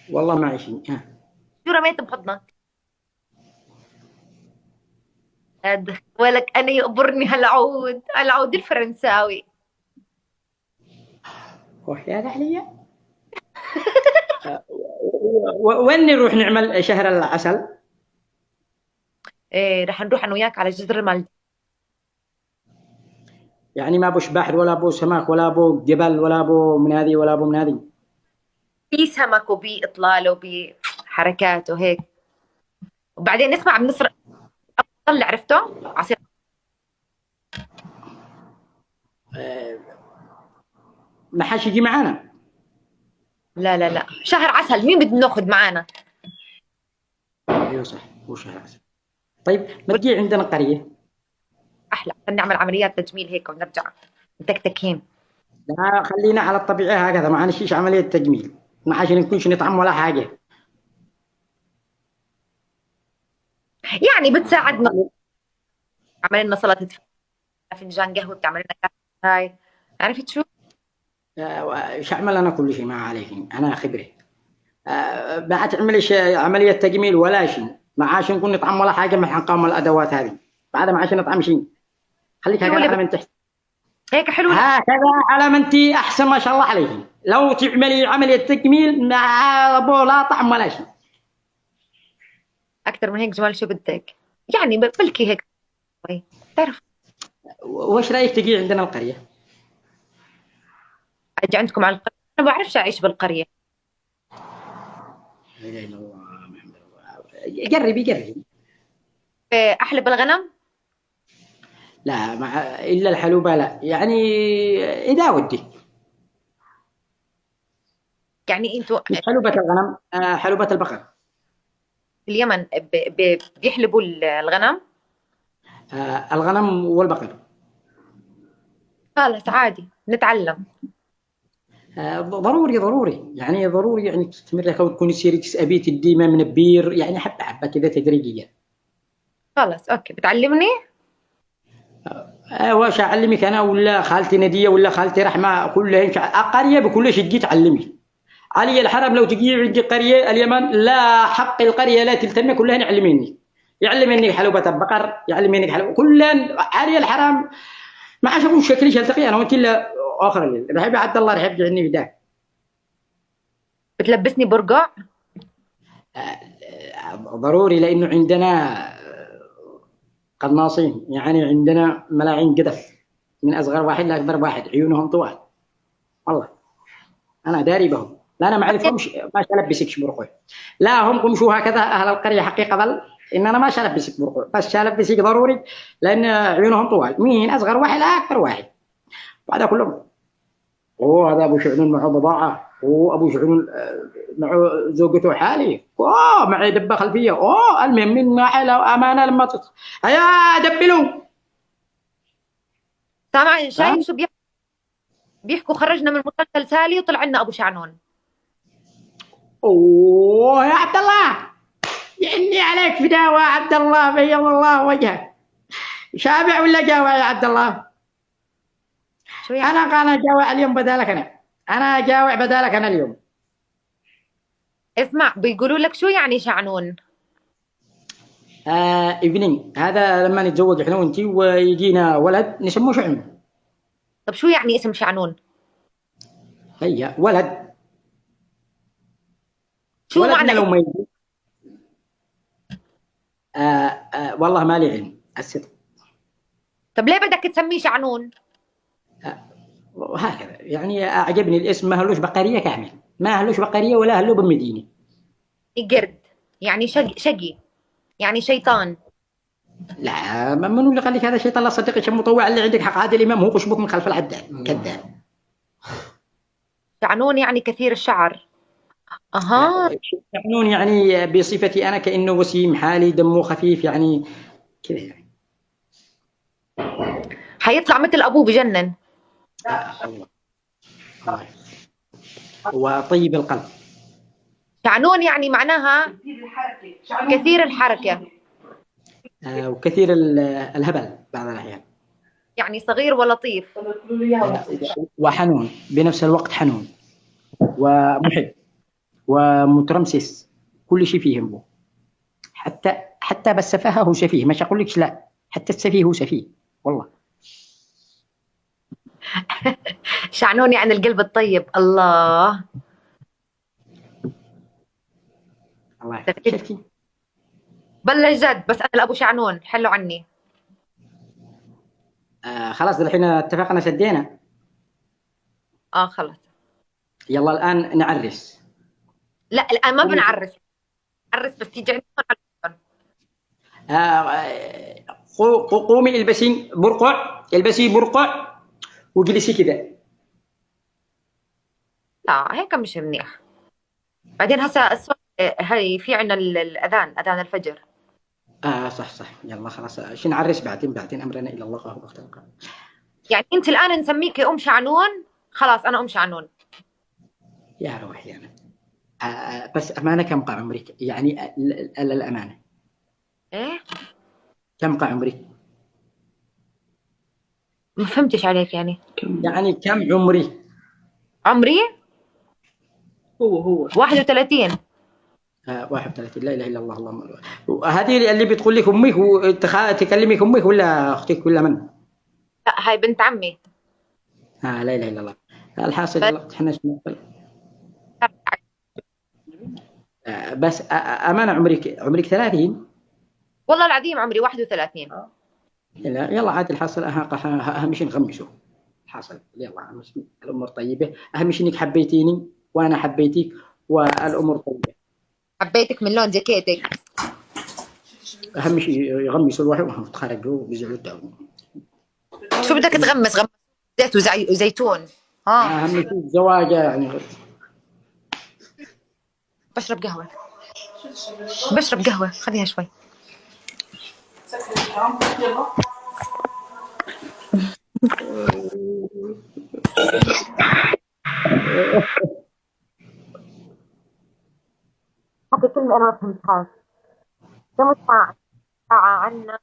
والله معي شيء. شو رميت بحضنك؟ ولك أنا يقبرني هالعود، العود الفرنساوي. روح يا دحلية. وين نروح نعمل شهر العسل؟ إيه، رح نروح أنا وياك على جزر المالديف. يعني ما بوش بحر ولا بو سمك ولا بو جبل ولا بو من هذه ولا بو من هذه. في سمك وبي إطلال وبي حركات وهيك. وبعدين اسمع، بنسرق طلع، عرفته؟ عصير. ما حاش يجي معانا. لا لا لا، شهر عسل، مين بدنا ناخذ معانا؟ ايوه صح، هو شهر عسل. طيب ما تجي عندنا قرية؟ أحلى، خلينا نعمل عمليات تجميل هيك ونرجع متكتكين. لا خلينا على الطبيعي هكذا، ما نشيش عملية تجميل، ما عشان نكونش نطعم ولا حاجة. يعني بتساعدنا. عمل لنا سلطة فنجان قهوة، بتعمل لنا كاسة هاي. عرفت شو؟ ايش اعمل انا كل شيء ما عليك، انا خبرة. ما تعمل عملية تجميل ولا شيء، ما عاش نكون نطعم ولا حاجة، ما حنقام الادوات هذه بعد ما عشان نطعم شيء. خليك حلو هكذا اللي على من تحت. هيك حلو اللي هكذا على ما انت احسن ما شاء الله عليك. لو تعملي عمليه تجميل مع ابو لا طعم ولا شيء. أكثر من هيك جمال شو بدك؟ يعني بلكي هيك شوي. بتعرف، وش رايك تجي عندنا القريه؟ أجي عندكم على القرية. أنا ما بعرفش أعيش بالقرية. لا اله الا الله محمد رسول الله. جربي جربي. إيه، أحلب الغنم. لا مع الا الحلوبه لا يعني، اذا ودي. يعني أنتوا مش حلوبه الغنم، حلوبه البقر. في اليمن بيحلبوا الغنم. الغنم والبقر. خلص عادي نتعلم. ضروري ضروري يعني، ضروري يعني تستمر لك وتكوني سيري تسأبي تديمه من البير يعني حبه حبه كذا تدريجيا. خلص أوكي، بتعلمني. واش اعلمك انا ولا خالتي نديه ولا خالتي رحمه كلها قريه بكل شيء تجي تعلمي. علي الحرم لو تجي عندي قريه اليمن لا حق القريه لا تلتمي كلها يعلميني. يعلميني حلوبة البقر، يعلميني حلوبة كلها علي الحرام. ما عاد اقول شكلي شلتقي انا وانت الا اخر الليل رحب عبد الله رحب عني بداك. بتلبسني برقع. ضروري لانه عندنا قناصين، يعني عندنا ملاعين قذف من اصغر واحد لاكبر واحد عيونهم طوال. والله انا داري بهم. لا انا ما اعرفهمش، ما البسك برقع. لا هم قمشوا هكذا اهل القريه حقيقه ظل ان انا ما البسك برقع، بس البسك ضروري لان عيونهم طوال، مين اصغر واحد اكبر واحد بعد كلهم. هذا ابو شعنون معه بضاعه، ابو شعنون معه زوجته حالي، معي دبه خلفيه، المهم من معي امانه لما هيا دبلوا. سامع ها شايف شو بيحكوا خرجنا من مسلسل سالي وطلع لنا ابو شعنون. يا عبد الله، يعني عليك فداوة عبد الله بيض الله وجهك. شابع ولا جاوع يا عبد الله؟ شو يعني؟ انا جاوع اليوم بدالك انا جاوع بدالك انا اليوم. اسمع، بيقولوا لك شو يعني شعنون. ابني هذا لما نتزوج احنا وانت ويجينا ولد نسموه شعنون. طب شو يعني اسم شعنون؟ هيا ولد. شو ولدنا معنى لو اسم؟ ما يجي والله ما لي علم الصدق. طب ليه بدك تسميه شعنون؟ وهكذا يعني اعجبني الاسم، ما هلوش بقريه كامل، ما هلوش بقريه ولا هلو بالمدينه. قرد. يعني شقي. يعني شيطان. لا منو اللي قال لك هذا شيطان؟ لا صديقي شيء مطوع اللي عندك حق عادل الامام هو قشبك من خلف العداد كذاب. شعنون يعني كثير الشعر. اها. يعنون يعني بصفتي انا كانه وسيم حالي دمه خفيف يعني كذا يعني. حيطلع مثل ابوه بجنن. الله الله وطيب القلب. شعنون يعني معناها كثير الحركة. وكثير الهبل بعض الاحيان. يعني صغير ولطيف. وحنون بنفس الوقت، حنون ومحب. ومترمسس، كل شيء فيه هو. حتى بالسفاهة هو سفيه، مش أقول لك لا، حتى السفيه هو سفيه والله. شعنوني عن القلب الطيب. الله الله يحفظك. شفتي؟ بلش جد، بس انا الابو شعنون حلوا عني. خلاص الحين اتفقنا شدينا. خلص. يلا الآن نعرس. لا الان ما قومي. بنعرس، عرس بس تيجي عندكم على قومي البسي برقع، البسي برقع وجلسي كذا. لا هيك مش منيح. بعدين هسه الصوت هي في عنا الاذان، اذان الفجر. صح صح. يلا خلاص شو نعرس بعدين أمرنا إلى الله وهو اختلق. يعني انت الان نسميك ام شعنون؟ خلاص انا ام شعنون. يا روحي أنا. بس أمانة كم قاع عمرك؟ يعني الأمانة ايه كم قاع عمرك؟ ما فهمتش عليك يعني. يعني كم عمري؟ عمري هو 31. 31. لا إله إلا الله. اللهم. هذه اللي بتقول لك أمك وتكلمك أمك ولا أختك ولا من؟ لا هاي بنت عمي. لا إله إلا الله. الحاصل بس, يلا احنا بس أمانة عمرك 30. والله العظيم عمري 31. يلا عاد الحاصل أهم شيء نغمسه. الحاصل يلا الأمور طيبة، أهم شيء إنك حبيتيني وأنا حبيتك والأمور طيبة. حبيتك من لون جاكيتك. أهم شيء يغمسوا الواحد وتخرجوا وبيزعلوا الدعوة. شو بدك تغمس؟ غمس زيت وزيتون. أهم شيء الزواج يعني. بشرب قهوة خليها شوي. هذه كلمة أنا ما فهمتهاش. ساعة عنا